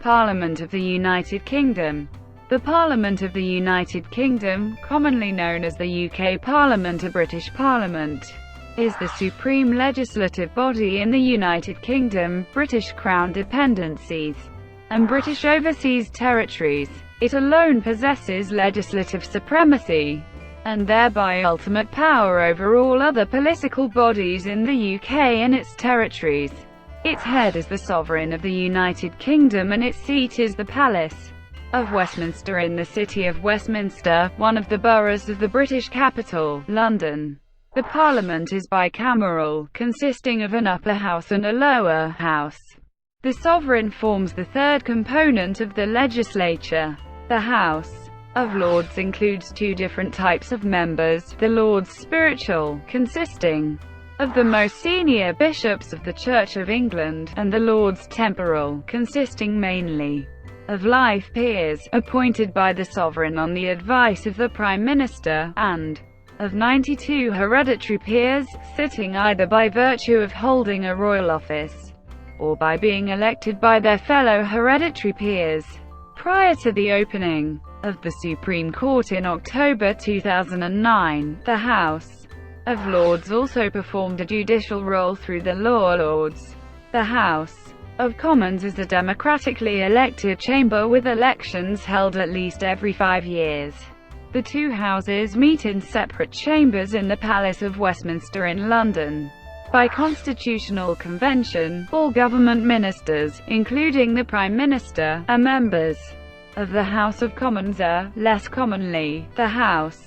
Parliament of the United Kingdom. The Parliament of the United Kingdom, commonly known as the UK Parliament or British Parliament, is the supreme legislative body in the United Kingdom, British Crown dependencies, and British overseas territories. It alone possesses legislative supremacy, and thereby ultimate power over all other political bodies in the UK and its territories. Its head is the Sovereign of the United Kingdom and its seat is the Palace of Westminster in the City of Westminster, one of the boroughs of the British capital, London. The Parliament is bicameral, consisting of an upper house and a lower house. The Sovereign forms the third component of the legislature. The House of Lords includes two different types of members: the Lords Spiritual, consisting of the most senior bishops of the Church of England, and the Lords Temporal, consisting mainly of life peers, appointed by the Sovereign on the advice of the Prime Minister, and of 92 hereditary peers, sitting either by virtue of holding a royal office, or by being elected by their fellow hereditary peers. Prior to the opening of the Supreme Court in October 2009, the House of Lords also performed a judicial role through the Law Lords. The House of Commons is a democratically elected chamber with elections held at least every 5 years. The two houses meet in separate chambers in the Palace of Westminster in London. By constitutional convention, all government ministers, including the Prime Minister, are members of the House of Commons less commonly, the House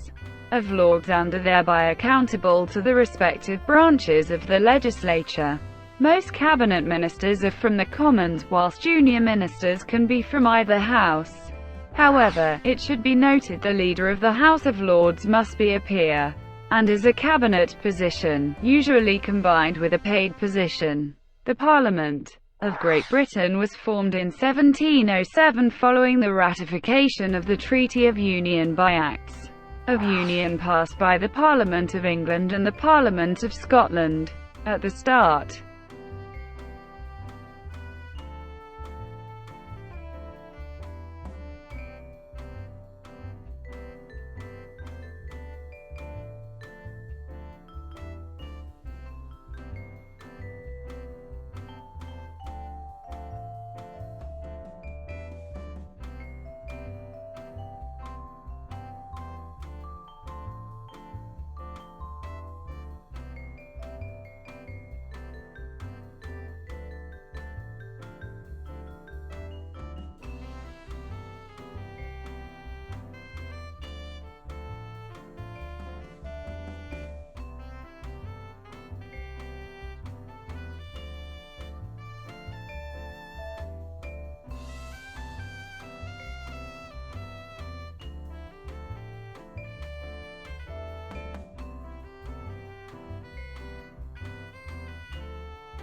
of Lords, and are thereby accountable to the respective branches of the legislature. Most cabinet ministers are from the Commons, whilst junior ministers can be from either house. However, it should be noted the leader of the House of Lords must be a peer, and is a cabinet position, usually combined with a paid position. The Parliament of Great Britain was formed in 1707 following the ratification of the Treaty of Union by Acts of Union passed by the Parliament of England and the Parliament of Scotland. At the start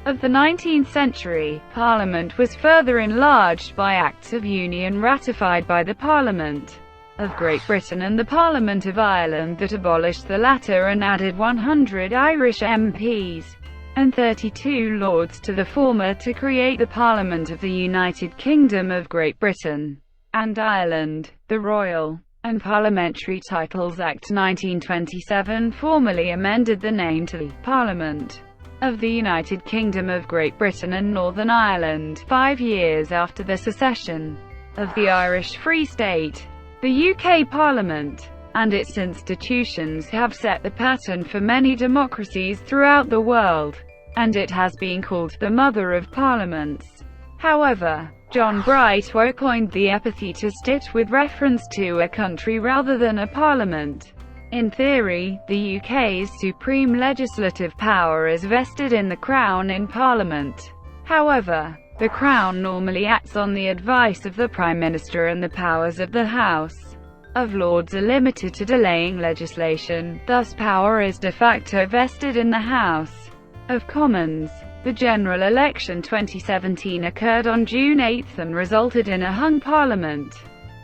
of the 19th century, Parliament was further enlarged by Acts of Union ratified by the Parliament of Great Britain and the Parliament of Ireland that abolished the latter and added 100 Irish MPs and 32 Lords to the former to create the Parliament of the United Kingdom of Great Britain and Ireland. The Royal and Parliamentary Titles Act 1927 formally amended the name to the Parliament of the United Kingdom of Great Britain and Northern Ireland, 5 years after the secession of the Irish Free State. The UK Parliament and its institutions have set the pattern for many democracies throughout the world, and it has been called the Mother of Parliaments. However, John Brightwell coined the epithet with reference to a country rather than a parliament. In theory, the UK's supreme legislative power is vested in the Crown in Parliament. However, the Crown normally acts on the advice of the Prime Minister and the powers of the House of Lords are limited to delaying legislation, thus power is de facto vested in the House of Commons. The general election 2017 occurred on June 8 and resulted in a hung Parliament.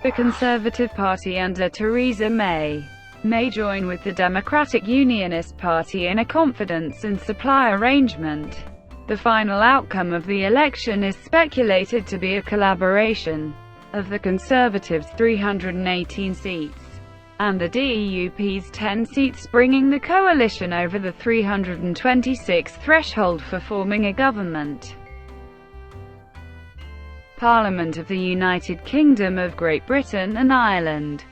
The Conservative Party under Theresa May join with the Democratic Unionist Party in a confidence and supply arrangement. The final outcome of the election is speculated to be a collaboration of the Conservatives' 318 seats and the DUP's 10 seats, bringing the coalition over the 326 threshold for forming a government. Parliament of the United Kingdom of Great Britain and Ireland.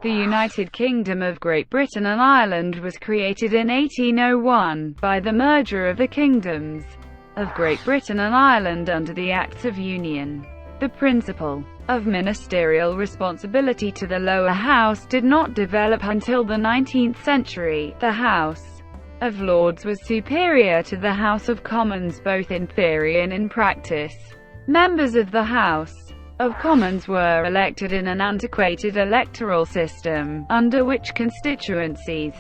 The United Kingdom of Great Britain and Ireland was created in 1801, by the merger of the kingdoms of Great Britain and Ireland under the Acts of Union. The principle of ministerial responsibility to the lower house did not develop until the 19th century. The House of Lords was superior to the House of Commons both in theory and in practice. Members of the House of Commons were elected in an antiquated electoral system, under which constituencies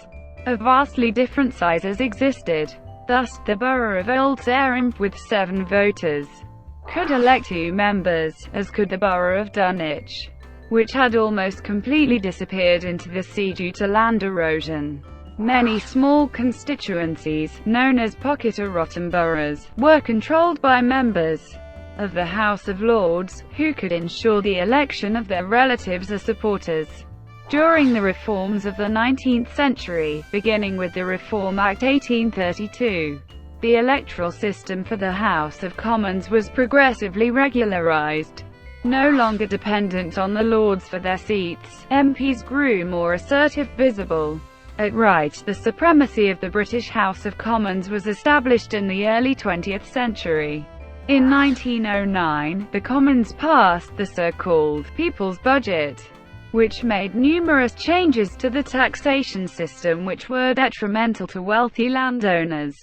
of vastly different sizes existed. Thus, the borough of Old Sarum, with 7 voters, could elect 2 members, as could the borough of Dunwich, which had almost completely disappeared into the sea due to land erosion. Many small constituencies, known as pocket or rotten boroughs, were controlled by members of the House of Lords, who could ensure the election of their relatives or supporters. During the reforms of the 19th century, beginning with the Reform Act 1832, the electoral system for the House of Commons was progressively regularized. No longer dependent on the Lords for their seats, MPs grew more assertive, visible. At right, the supremacy of the British House of Commons was established in the early 20th century. In 1909, the Commons passed the so-called People's Budget, which made numerous changes to the taxation system which were detrimental to wealthy landowners.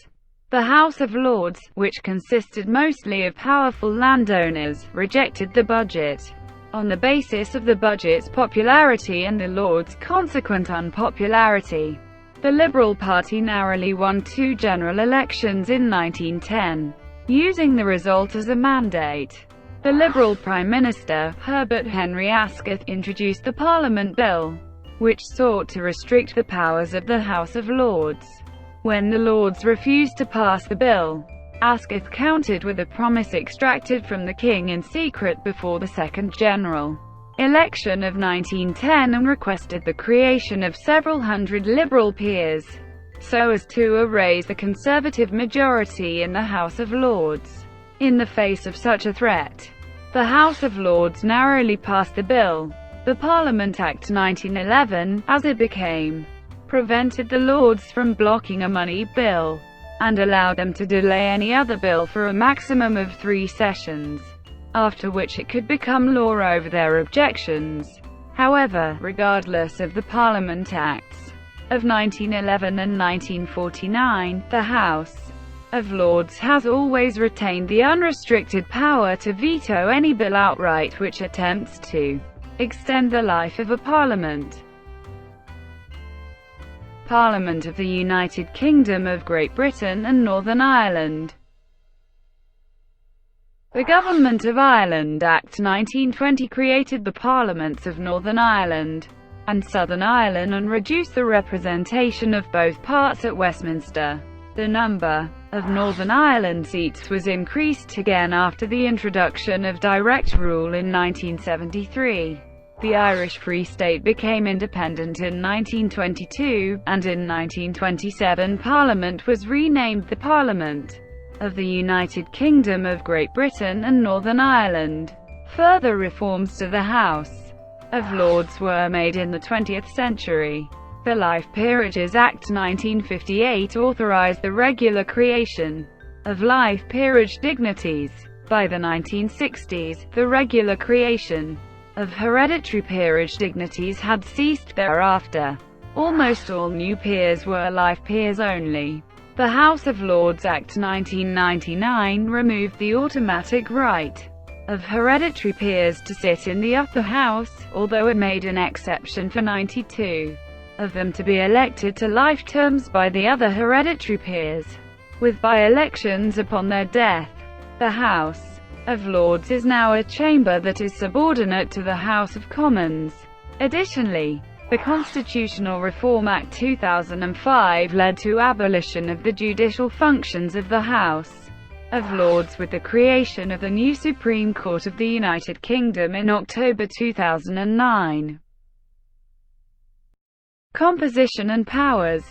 The House of Lords, which consisted mostly of powerful landowners, rejected the budget on the basis of the budget's popularity and the Lords' consequent unpopularity. The Liberal Party narrowly won 2 general elections in 1910. Using the result as a mandate, the Liberal Prime Minister, Herbert Henry Asquith, introduced the Parliament Bill, which sought to restrict the powers of the House of Lords. When the Lords refused to pass the bill, Asquith countered with a promise extracted from the King in secret before the second general election of 1910 and requested the creation of several hundred Liberal peers, so as to erase the Conservative majority in the House of Lords. In the face of such a threat, the House of Lords narrowly passed the bill. The Parliament Act 1911, as it became, prevented the Lords from blocking a money bill, and allowed them to delay any other bill for a maximum of 3 sessions, after which it could become law over their objections. However, regardless of the Parliament Acts of 1911 and 1949, the House of Lords has always retained the unrestricted power to veto any bill outright which attempts to extend the life of a parliament. Parliament of the United Kingdom of Great Britain and Northern Ireland. The Government of Ireland Act 1920 created the Parliaments of Northern Ireland and Southern Ireland and reduced the representation of both parts at Westminster. The number of Northern Ireland seats was increased again after the introduction of direct rule in 1973. The Irish Free State became independent in 1922, and in 1927 Parliament was renamed the Parliament of the United Kingdom of Great Britain and Northern Ireland. Further reforms to the House of Lords were made in the 20th century. The Life Peerages Act 1958 authorized the regular creation of life peerage dignities. By the 1960s, the regular creation of hereditary peerage dignities had ceased thereafter. Almost all new peers were life peers only. The House of Lords Act 1999 removed the automatic right of hereditary peers to sit in the upper house, although it made an exception for 92 of them to be elected to life terms by the other hereditary peers, with by-elections upon their death. The House of Lords is now a chamber that is subordinate to the House of Commons. Additionally, The Constitutional Reform Act 2005 led to abolition of the judicial functions of the House of Lords with the creation of the new Supreme Court of the United Kingdom in October 2009. Composition and powers.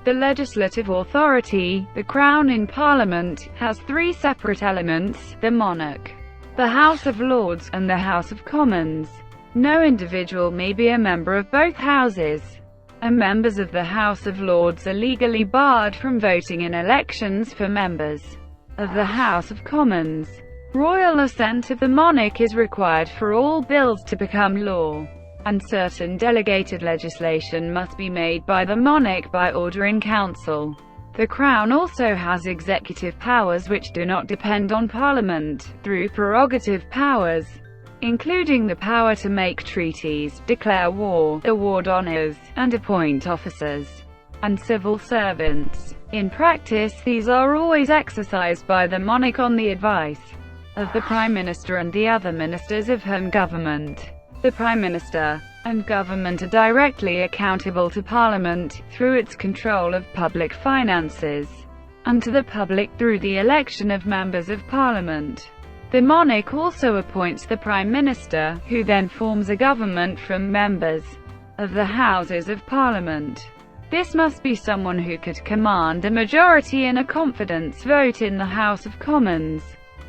The legislative authority, the Crown in Parliament, has three separate elements: the monarch, the House of Lords, and the House of Commons. No individual may be a member of both houses, and members of the House of Lords are legally barred from voting in elections for members of the House of Commons. Royal assent of the monarch is required for all bills to become law, and certain delegated legislation must be made by the monarch by order in council. The Crown also has executive powers which do not depend on Parliament, through prerogative powers, including the power to make treaties, declare war, award honours, and appoint officers and civil servants. In practice, these are always exercised by the monarch on the advice of the Prime Minister and the other ministers of home government. The Prime Minister and government are directly accountable to Parliament, through its control of public finances, and to the public through the election of members of Parliament. The monarch also appoints the Prime Minister, who then forms a government from members of the Houses of Parliament. This must be someone who could command a majority in a confidence vote in the House of Commons.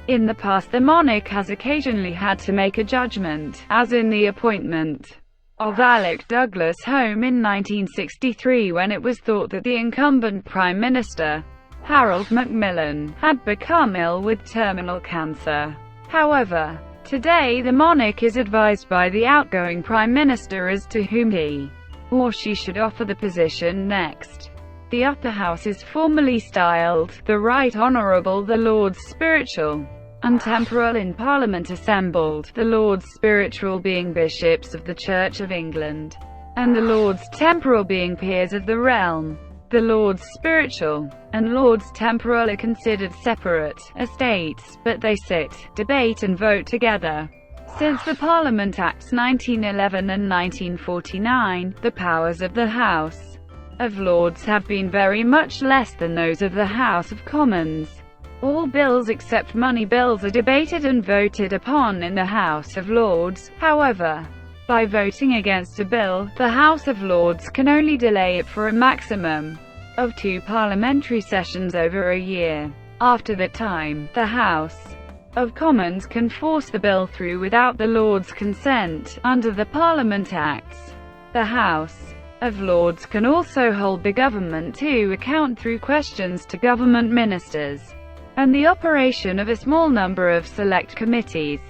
In the past, the monarch has occasionally had to make a judgment, as in the appointment of Alec Douglas Home in 1963, when it was thought that the incumbent Prime Minister, Harold Macmillan, had become ill with terminal cancer. However, today the monarch is advised by the outgoing Prime Minister as to whom he or she should offer the position next. The upper house is formally styled the Right Honourable, the Lords Spiritual and Temporal in Parliament assembled, the Lords Spiritual being bishops of the Church of England, and the Lords Temporal being peers of the realm. The Lords Spiritual and Lords Temporal are considered separate estates, but they sit, debate and vote together. Since the Parliament Acts 1911 and 1949, the powers of the House of Lords have been very much less than those of the House of Commons. All bills except money bills are debated and voted upon in the House of Lords. However, by voting against a bill, the House of Lords can only delay it for a maximum of 2 parliamentary sessions over a year. After that time, the House of Commons can force the bill through without the Lords' consent. Under the Parliament Acts, the House of Lords can also hold the government to account through questions to government ministers, and the operation of a small number of select committees.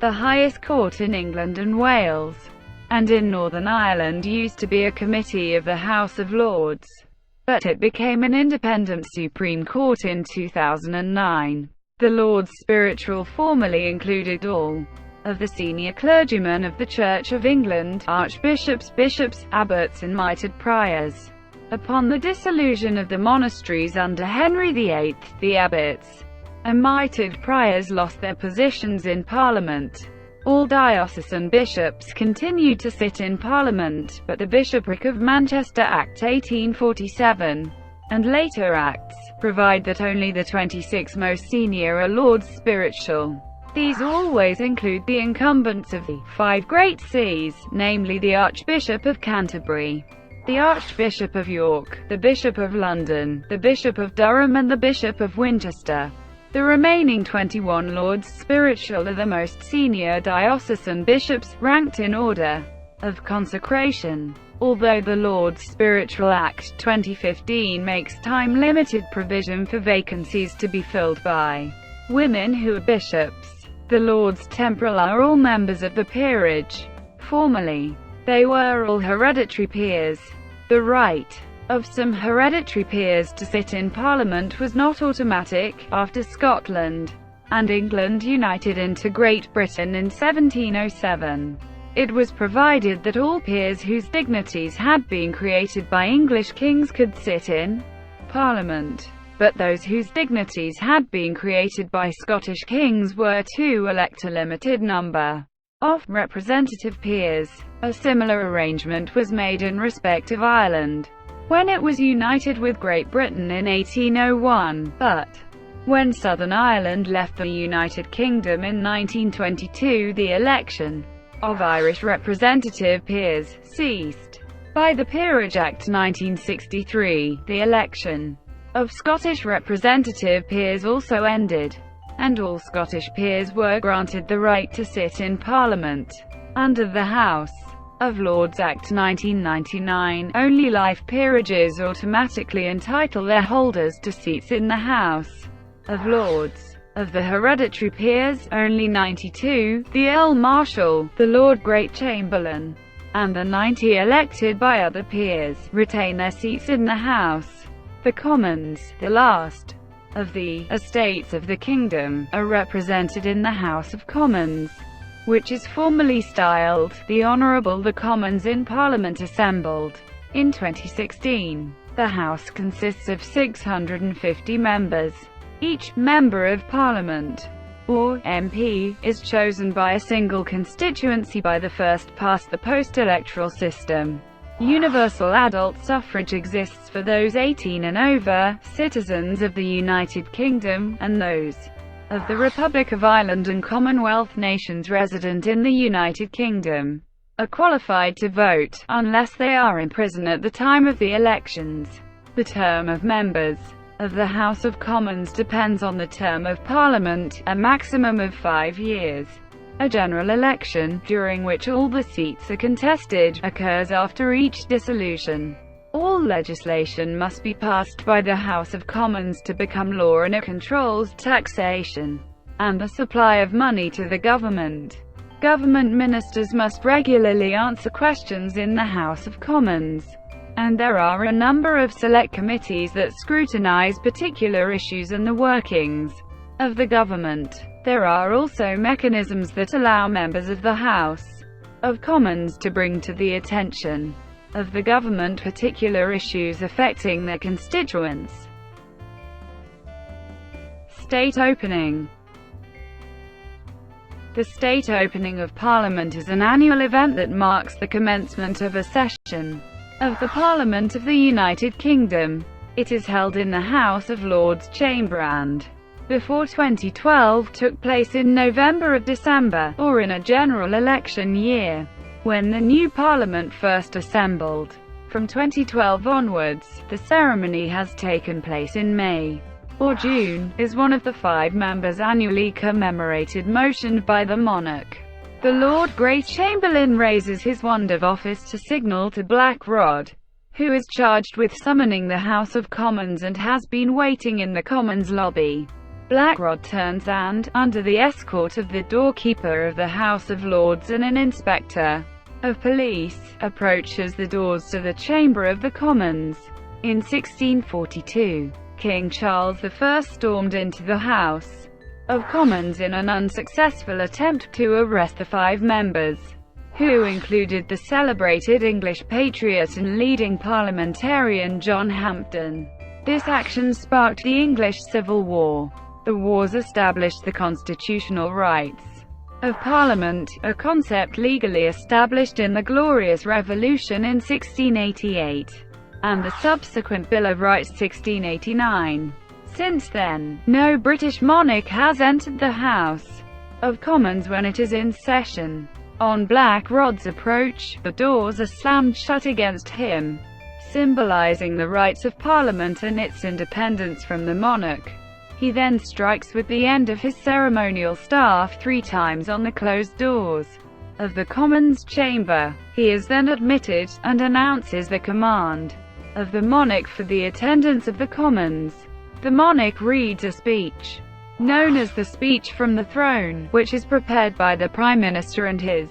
The highest court in England and Wales, and in Northern Ireland, used to be a committee of the House of Lords, but it became an independent Supreme Court in 2009. The Lords Spiritual formerly included all of the senior clergymen of the Church of England, archbishops, bishops, abbots and mitred priors. Upon the dissolution of the monasteries under Henry VIII, the abbots and mitred priors lost their positions in Parliament. All diocesan bishops continued to sit in Parliament, but the Bishopric of Manchester Act 1847, and later acts, provide that only the 26 most senior are Lords Spiritual. These always include the incumbents of the 5 great sees, namely the Archbishop of Canterbury, the Archbishop of York, the Bishop of London, the Bishop of Durham and the Bishop of Winchester. The remaining 21 Lords Spiritual are the most senior diocesan bishops, ranked in order of consecration. Although the Lords Spiritual Act 2015 makes time-limited provision for vacancies to be filled by women who are bishops, the Lords Temporal are all members of the peerage. Formerly, they were all hereditary peers. The right of some hereditary peers to sit in Parliament was not automatic. After Scotland and England united into Great Britain in 1707, it was provided that all peers whose dignities had been created by English kings could sit in Parliament, but those whose dignities had been created by Scottish kings were to elect a limited number. of representative peers. A similar arrangement was made in respect of Ireland, when it was united with Great Britain in 1801, but when Southern Ireland left the United Kingdom in 1922, the election of Irish representative peers ceased. By the Peerage Act 1963, the election of Scottish representative peers also ended, and all Scottish peers were granted the right to sit in Parliament. Under the House of Lords Act 1999, only life peerages automatically entitle their holders to seats in the House of Lords. Of the hereditary peers, only 92, the Earl Marshal, the Lord Great Chamberlain, and the 90 elected by other peers, retain their seats in the House. The Commons, the last of the estates of the kingdom, are represented in the House of Commons, which is formally styled the Honourable the Commons in Parliament assembled in 2016. The House consists of 650 members. Each Member of Parliament, or MP, is chosen by a single constituency by the first-past-the-post electoral system. Universal adult suffrage exists for those 18 and over, citizens of the United Kingdom, and those of the Republic of Ireland and Commonwealth nations resident in the United Kingdom are qualified to vote, unless they are in prison at the time of the elections. The term of members of the House of Commons depends on the term of Parliament, a maximum of 5 years. A general election, during which all the seats are contested, occurs after each dissolution. All legislation must be passed by the House of Commons to become law, and it controls taxation and the supply of money to the government. Government ministers must regularly answer questions in the House of Commons, and there are a number of select committees that scrutinize particular issues and the workings of the government. There are also mechanisms that allow members of the House of Commons to bring to the attention of the government particular issues affecting their constituents. State opening. The state opening of Parliament is an annual event that marks the commencement of a session of the Parliament of the United Kingdom. It is held in the House of Lords Chamber and, before 2012, took place in November or December, or in a general election year, when the new Parliament first assembled. From 2012 onwards, the ceremony has taken place in May or June, is one of the 5 members annually commemorated motioned by the monarch. The Lord Great Chamberlain raises his wand of office to signal to Black Rod, who is charged with summoning the House of Commons and has been waiting in the Commons lobby. Black Rod turns and, under the escort of the doorkeeper of the House of Lords and an inspector of police, approaches the doors to the Chamber of the Commons. In 1642, King Charles I stormed into the House of Commons in an unsuccessful attempt to arrest the 5 members, who included the celebrated English patriot and leading parliamentarian John Hampden. This action sparked the English Civil War. The wars established the constitutional rights of Parliament, a concept legally established in the Glorious Revolution in 1688, and the subsequent Bill of Rights 1689. Since then, no British monarch has entered the House of Commons when it is in session. On Black Rod's approach, the doors are slammed shut against him, symbolizing the rights of Parliament and its independence from the monarch. He then strikes with the end of his ceremonial staff 3 times on the closed doors of the Commons chamber. He is then admitted, and announces the command of the monarch for the attendance of the Commons. The monarch reads a speech, known as the Speech from the Throne, which is prepared by the Prime Minister and his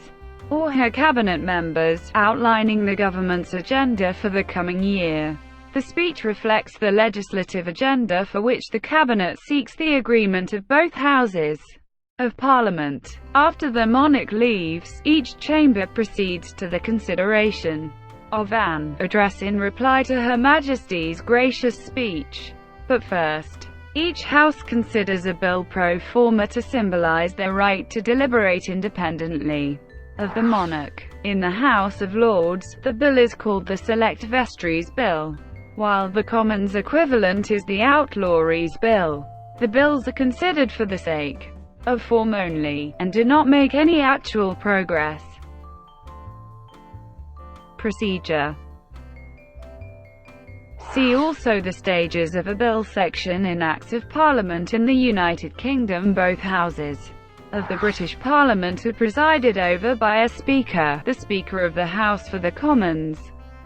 or her cabinet members, outlining the government's agenda for the coming year. The speech reflects the legislative agenda for which the cabinet seeks the agreement of both houses of Parliament. After the monarch leaves, each chamber proceeds to the consideration of an address in reply to Her Majesty's gracious speech. But first, Each house considers a bill pro forma to symbolize their right to deliberate independently of the monarch. In the House of Lords, the bill is called the Select Vestries Bill, while the Commons equivalent is the Outlawries Bill. The bills are considered for the sake of form only, and do not make any actual progress. Procedure. See also the stages of a bill section in Acts of Parliament in the United Kingdom. Both houses of the British Parliament are presided over by a Speaker, the Speaker of the House for the Commons,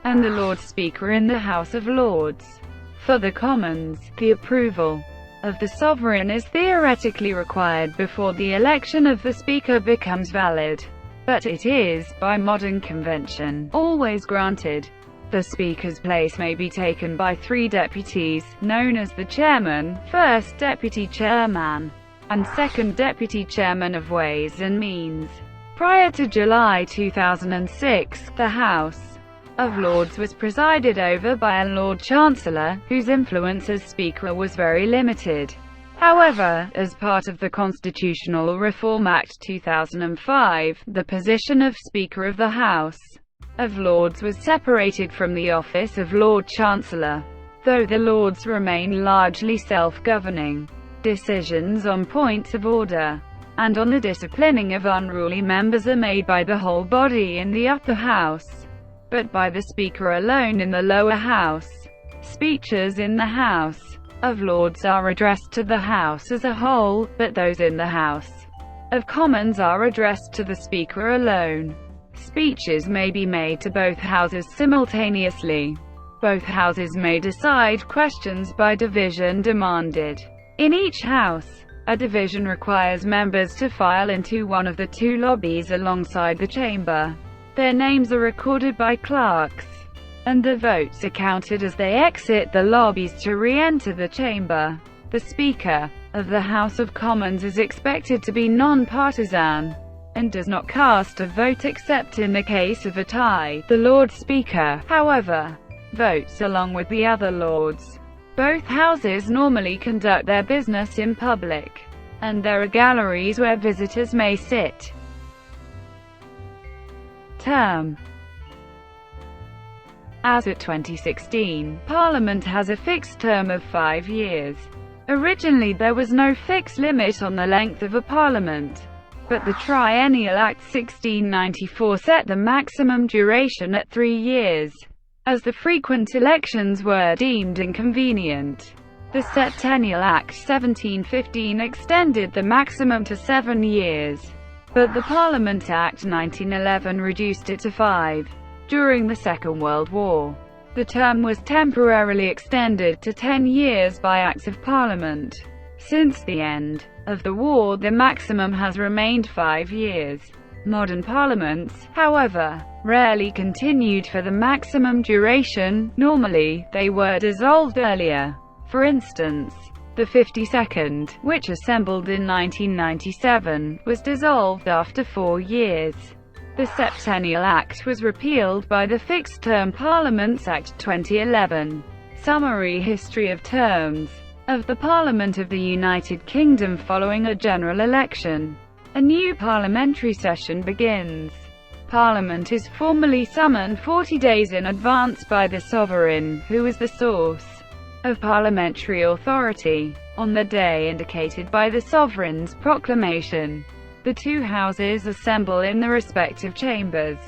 and the Lord Speaker in the House of Lords. For the Commons, the approval of the sovereign is theoretically required before the election of the Speaker becomes valid, but it is, by modern convention, always granted. The Speaker's place may be taken by 3 deputies, known as the Chairman, First Deputy Chairman, and Second Deputy Chairman of Ways and Means. Prior to July 2006, the House of Lords was presided over by a Lord Chancellor, whose influence as Speaker was very limited. However, as part of the Constitutional Reform Act 2005, the position of Speaker of the House of Lords was separated from the office of Lord Chancellor. Though the Lords remain largely self-governing, decisions on points of order and on the disciplining of unruly members are made by the whole body in the upper house, but by the Speaker alone in the lower house. Speeches in the House of Lords are addressed to the House as a whole, but those in the House of Commons are addressed to the Speaker alone. Speeches may be made to both houses simultaneously. Both houses may decide questions by division demanded. In each house, a division requires members to file into one of the 2 lobbies alongside the chamber. Their names are recorded by clerks, and the votes are counted as they exit the lobbies to re-enter the chamber. The Speaker of the House of Commons is expected to be non-partisan, and does not cast a vote except in the case of a tie. The Lord Speaker, however, votes along with the other Lords. Both houses normally conduct their business in public, and there are galleries where visitors may sit. Term. As at 2016, Parliament has a fixed term of 5 years. Originally there was no fixed limit on the length of a parliament, but the Triennial Act 1694 set the maximum duration at 3 years, as the frequent elections were deemed inconvenient. The Septennial Act 1715 extended the maximum to 7 years, but the Parliament Act 1911 reduced it to 5. During the Second World War, the term was temporarily extended to 10 years by Acts of Parliament. Since the end of the war, the maximum has remained 5 years. Modern parliaments, however, rarely continued for the maximum duration. Normally, they were dissolved earlier. For instance, the 52nd, which assembled in 1997, was dissolved after 4 years. The Septennial Act was repealed by the Fixed Term Parliaments Act 2011. Summary history of terms of the Parliament of the United Kingdom. Following a general election, a new parliamentary session begins. Parliament is formally summoned 40 days in advance by the sovereign, who is the source of parliamentary authority. On the day indicated by the sovereign's proclamation, the 2 houses assemble in the respective chambers.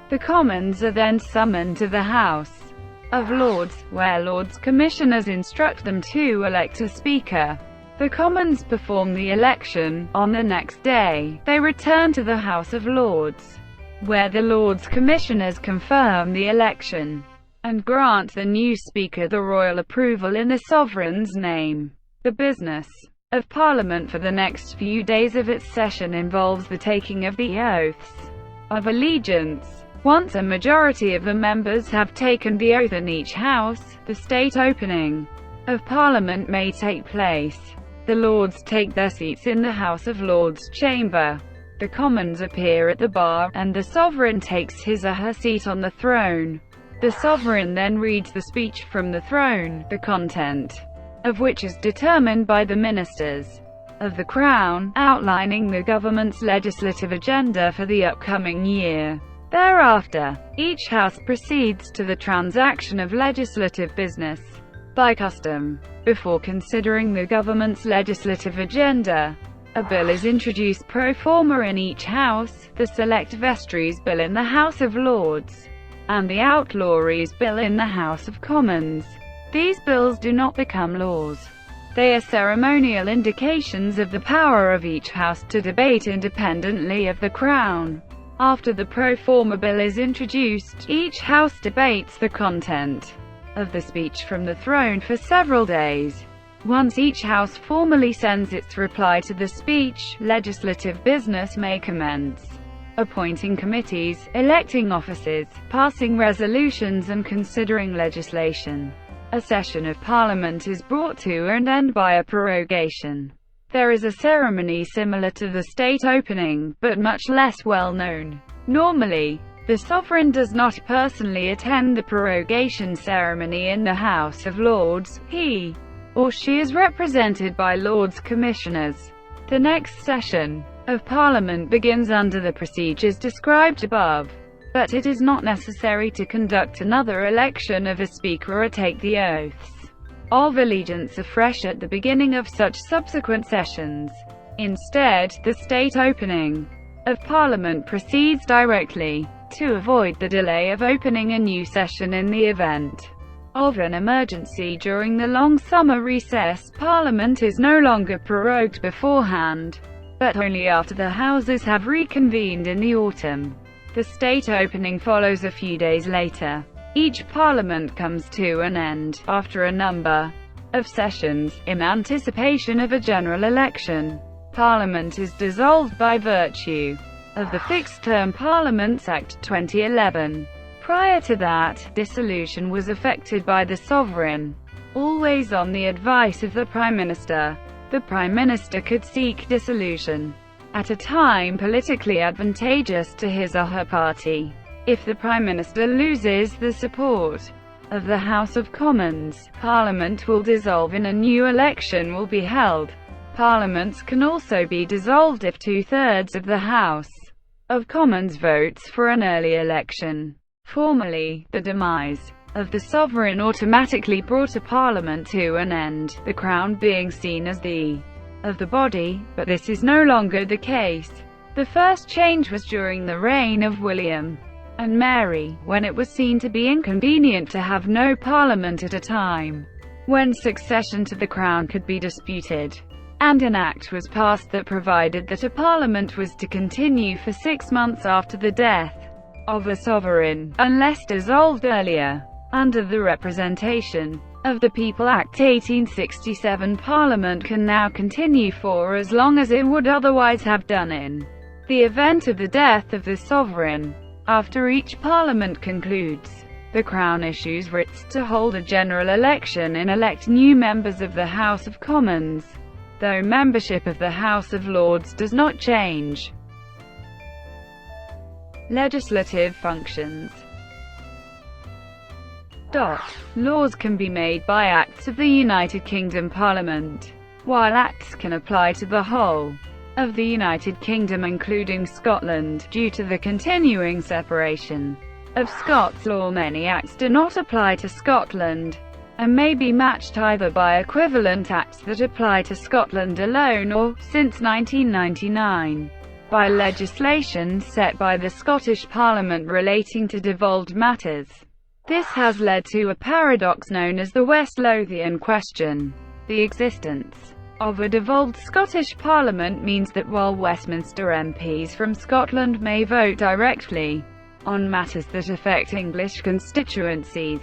The Commons are then summoned to the House of Lords, where Lords Commissioners instruct them to elect a Speaker. The Commons perform the election. On the next day, they return to the House of Lords, where the Lords Commissioners confirm the election and grant the new Speaker the royal approval in the sovereign's name. The business of Parliament for the next few days of its session involves the taking of the oaths of allegiance. Once a majority of the members have taken the oath in each house, the state opening of Parliament may take place. The Lords take their seats in the House of Lords chamber. The Commons appear at the bar, and the sovereign takes his or her seat on the throne. The sovereign then reads the speech from the throne. The content of which is determined by the ministers of the Crown, outlining the government's legislative agenda for the upcoming year. Thereafter, each house proceeds to the transaction of legislative business by custom. Before considering the government's legislative agenda, a bill is introduced pro forma in each house, the Select Vestries Bill in the House of Lords, and the Outlawries Bill in the House of Commons. These bills do not become laws. They are ceremonial indications of the power of each house to debate independently of the Crown. After the pro forma bill is introduced, each house debates the content of the speech from the throne for several days. Once each house formally sends its reply to the speech, legislative business may commence. Appointing committees, electing officers, passing resolutions and considering legislation. A session of Parliament is brought to an end by a prorogation. There is a ceremony similar to the state opening, but much less well known. Normally, the sovereign does not personally attend the prorogation ceremony in the House of Lords. He or she is represented by Lords Commissioners. The next session of Parliament begins under the procedures described above, but it is not necessary to conduct another election of a speaker or take the oaths of allegiance afresh at the beginning of such subsequent sessions. Instead, the state opening of Parliament proceeds directly. To avoid the delay of opening a new session in the event of an emergency during the long summer recess, Parliament is no longer prorogued beforehand, but only after the Houses have reconvened in the autumn. The state opening follows a few days later. Each Parliament comes to an end, after a number of sessions, in anticipation of a general election. Parliament is dissolved by virtue of the Fixed-Term Parliaments Act 2011. Prior to that, dissolution was effected by the sovereign, always on the advice of the Prime Minister. The Prime Minister could seek dissolution at a time politically advantageous to his or her party. If the Prime Minister loses the support of the House of Commons, Parliament will dissolve and a new election will be held. Parliaments can also be dissolved if two-thirds of the House of Commons votes for an early election. Formally, the demise of the sovereign automatically brought a parliament to an end, the crown being seen as the of the body, but this is no longer the case. The first change was during the reign of William and Mary, when it was seen to be inconvenient to have no parliament at a time when succession to the crown could be disputed, and an act was passed that provided that a parliament was to continue for 6 months after the death of a sovereign, unless dissolved earlier. Under the Representation of the People Act 1867, Parliament can now continue for as long as it would otherwise have done in the event of the death of the sovereign. After each Parliament concludes, the Crown issues writs to hold a general election and elect new members of the House of Commons, though membership of the House of Lords does not change. Legislative functions. Laws can be made by Acts of the United Kingdom Parliament, while Acts can apply to the whole of the United Kingdom including Scotland. Due to the continuing separation of Scots law, many Acts do not apply to Scotland, and may be matched either by equivalent Acts that apply to Scotland alone or, since 1999, by legislation set by the Scottish Parliament relating to devolved matters. This has led to a paradox known as the West Lothian question. The existence of a devolved Scottish Parliament means that while Westminster MPs from Scotland may vote directly on matters that affect English constituencies,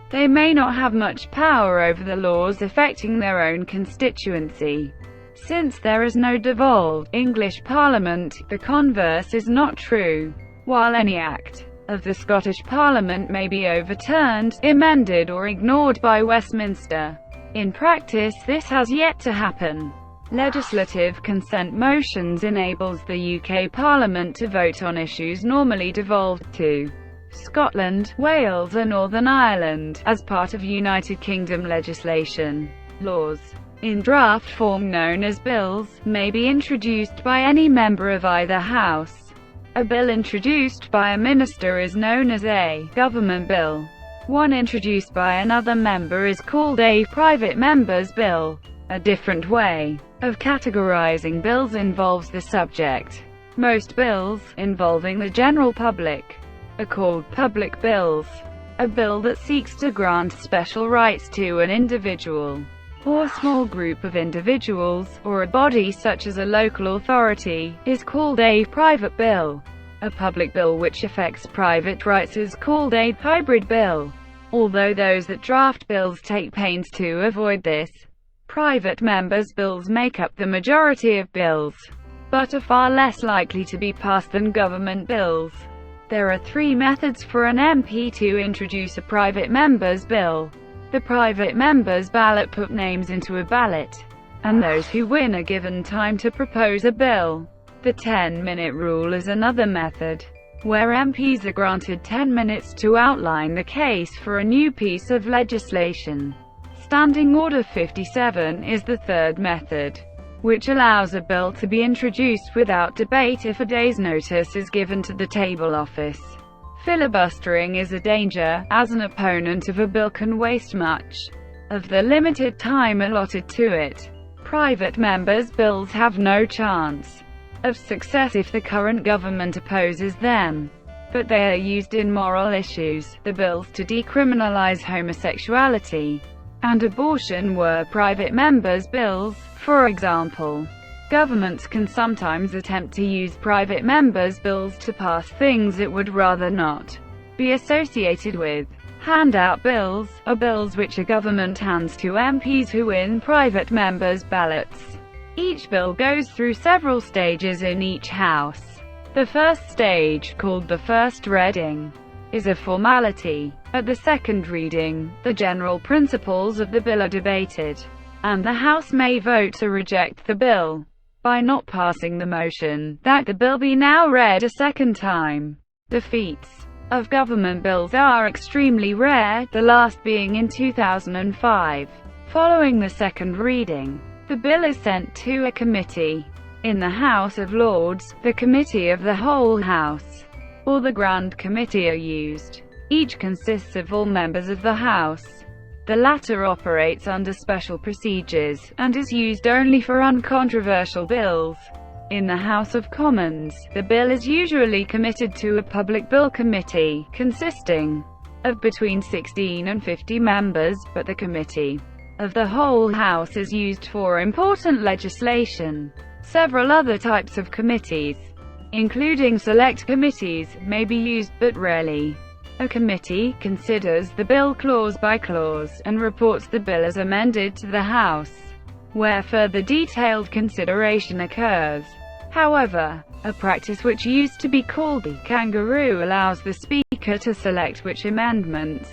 they may not have much power over the laws affecting their own constituency. Since there is no devolved English Parliament, the converse is not true. While any act of the Scottish Parliament may be overturned, amended or ignored by Westminster, in practice this has yet to happen. Legislative consent motions enables the UK Parliament to vote on issues normally devolved to Scotland, Wales or Northern Ireland, as part of United Kingdom legislation. laws, in draft form known as bills, may be introduced by any member of either house. A bill introduced by a minister is known as a government bill. One introduced by another member is called a private member's bill. A different way of categorizing bills involves the subject. Most bills, involving the general public, are called public bills. A bill that seeks to grant special rights to an individual, or small group of individuals, or a body such as a local authority, is called a private bill. A public bill which affects private rights is called a hybrid bill. Although those that draft bills take pains to avoid this, private members' bills make up the majority of bills, but are far less likely to be passed than government bills. There are three methods for an MP to introduce a private member's bill. The private member's ballot put names into a ballot, and those who win are given time to propose a bill. The 10-minute rule is another method, where MPs are granted 10 minutes to outline the case for a new piece of legislation. Standing Order 57 is the third method, which allows a bill to be introduced without debate if a day's notice is given to the table office. Filibustering is a danger, as an opponent of a bill can waste much of the limited time allotted to it. Private members' bills have no chance of success if the current government opposes them, but they are used in moral issues. The bills to decriminalize homosexuality and abortion were private members' bills. For example, governments can sometimes attempt to use private members' bills to pass things it would rather not be associated with. Handout bills are bills which a government hands to MPs who win private members' ballots. Each bill goes through several stages in each house. The first stage, called the first reading, is a formality. At the second reading, the general principles of the bill are debated, and the House may vote to reject the bill by not passing the motion that the bill be now read a second time. Defeats of government bills are extremely rare, the last being in 2005. Following the second reading, the bill is sent to a committee. In the House of Lords, the Committee of the Whole House, or the Grand Committee are used. Each consists of all members of the House. The latter operates under special procedures, and is used only for uncontroversial bills. In the House of Commons, the bill is usually committed to a public bill committee, consisting of between 16 and 50 members, but the Committee of the Whole House is used for important legislation. Several other types of committees, including select committees, may be used, but rarely. A committee considers the bill clause by clause, and reports the bill as amended to the House, where further detailed consideration occurs. However, a practice which used to be called the kangaroo allows the Speaker to select which amendments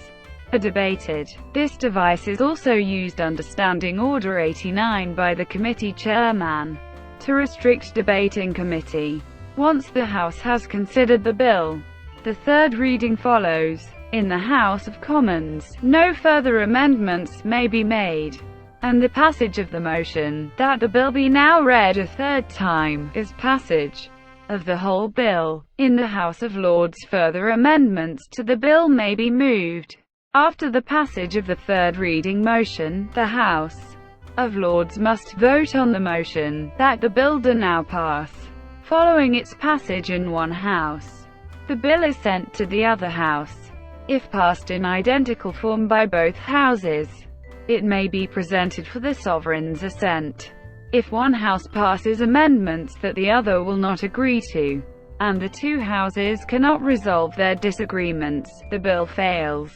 are debated. This device is also used under Standing Order 89 by the committee chairman to restrict debate in committee. Once the House has considered the bill, the third reading follows. In the House of Commons, no further amendments may be made, and the passage of the motion that the bill be now read a third time is passage of the whole bill. In the House of Lords, further amendments to the bill may be moved. After the passage of the third reading motion, the House of Lords must vote on the motion that the bill do now pass. Following its passage in one house, the bill is sent to the other house. If passed in identical form by both houses, it may be presented for the sovereign's assent. If one house passes amendments that the other will not agree to, and the two houses cannot resolve their disagreements, the bill fails.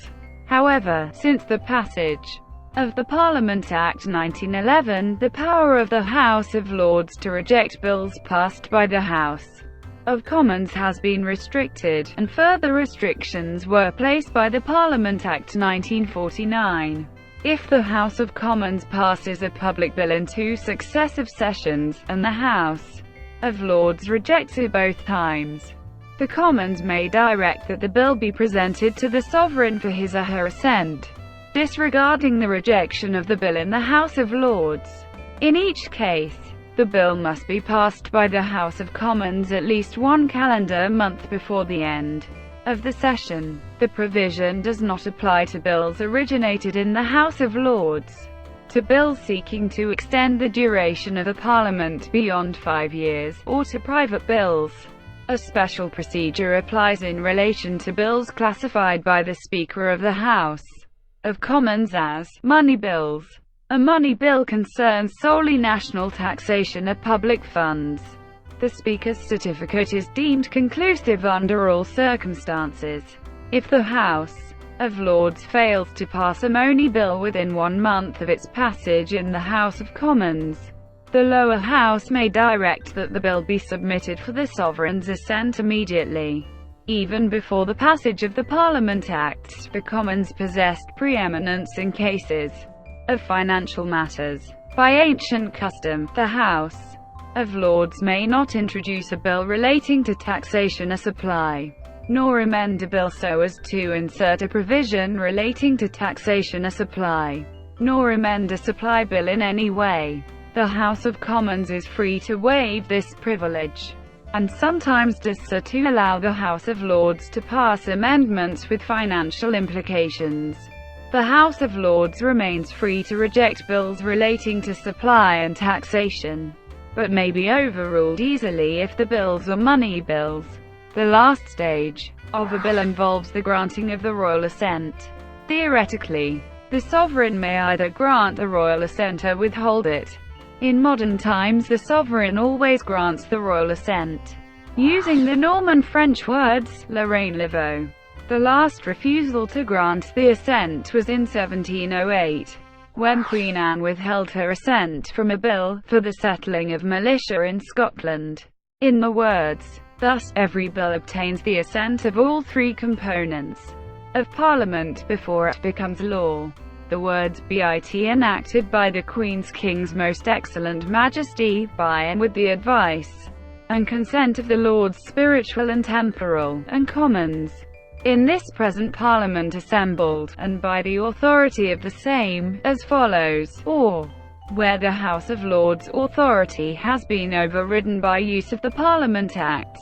However, since the passage of the Parliament Act 1911, the power of the House of Lords to reject bills passed by the House of Commons has been restricted, and further restrictions were placed by the Parliament Act 1949. If the House of Commons passes a public bill in two successive sessions, and the House of Lords rejects it both times, the Commons may direct that the bill be presented to the sovereign for his or her assent. disregarding the rejection of the bill in the House of Lords. In each case, the bill must be passed by the House of Commons at least one calendar month before the end of the session. The provision does not apply to bills originated in the House of Lords, to bills seeking to extend the duration of a parliament beyond 5 years, or to private bills. A special procedure applies in relation to bills classified by the Speaker of the House of Commons as money bills. A money bill concerns solely national taxation of public funds. The Speaker's certificate is deemed conclusive under all circumstances. If the House of Lords fails to pass a money bill within 1 month of its passage in the House of Commons, the lower house may direct that the bill be submitted for the sovereign's assent immediately. Even before the passage of the Parliament Act, the Commons possessed preeminence in cases of financial matters. By ancient custom, the House of Lords may not introduce a bill relating to taxation or supply, nor amend a bill so as to insert a provision relating to taxation or supply, nor amend a supply bill in any way. The House of Commons is free to waive this privilege, and sometimes does so to allow the House of Lords to pass amendments with financial implications. The House of Lords remains free to reject bills relating to supply and taxation, but may be overruled easily if the bills are money bills. The last stage of a bill involves the granting of the royal assent. Theoretically, the sovereign may either grant the royal assent or withhold it. In modern times, the sovereign always grants the royal assent, using the Norman French words, la reine le veut. The last refusal to grant the assent was in 1708, when Queen Anne withheld her assent from a bill for the settling of militia in Scotland. In the words, thus, every bill obtains the assent of all 3 components of Parliament before it becomes law. The words "bit enacted by the Queen's King's Most Excellent Majesty, by and with the advice and consent of the Lords Spiritual and Temporal, and Commons, in this present Parliament assembled, and by the authority of the same, as follows," or, where the House of Lords' authority has been overridden by use of the Parliament Acts,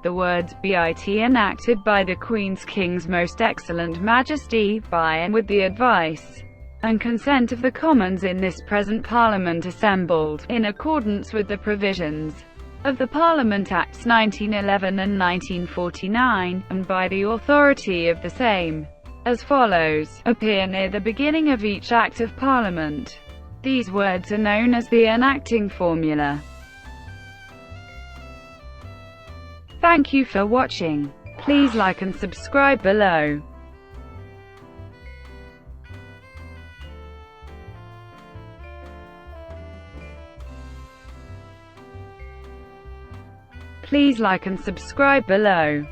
the words "bit enacted by the Queen's King's Most Excellent Majesty, by and with the advice and consent of the Commons in this present Parliament assembled, in accordance with the provisions of the Parliament Acts 1911 and 1949, and by the authority of the same, as follows, appear near the beginning of each Act of Parliament. These words are known as the enacting formula. Thank you for watching. Please like and subscribe below. Please like and subscribe below.